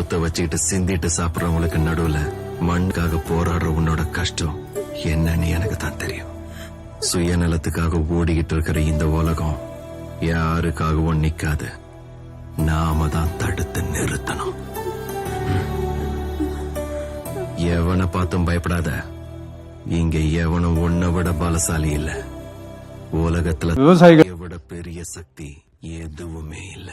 சோத்த வச்சுக்கிட்டு சிந்திட்டு சாப்பிடுறவங்களுக்கு நடுவுல மண்ணுக்காக போராடுற உன்னோட கஷ்டம் என்னன்னு எனக்கு தான் தெரியும். சுயநலத்துக்காக ஓடிக்கிட்டு இருக்கிற இந்த உலகம் யாருக்காகவும் நிக்காது. நாம தான் தடுத்து நிறுத்தணும். எவனை பார்த்தும் பயப்படாத. இங்க எவனும் உன்னை விட பலசாலி இல்ல. உலகத்துல விவசாயிகள் விட பெரிய சக்தி எதுவுமே இல்ல.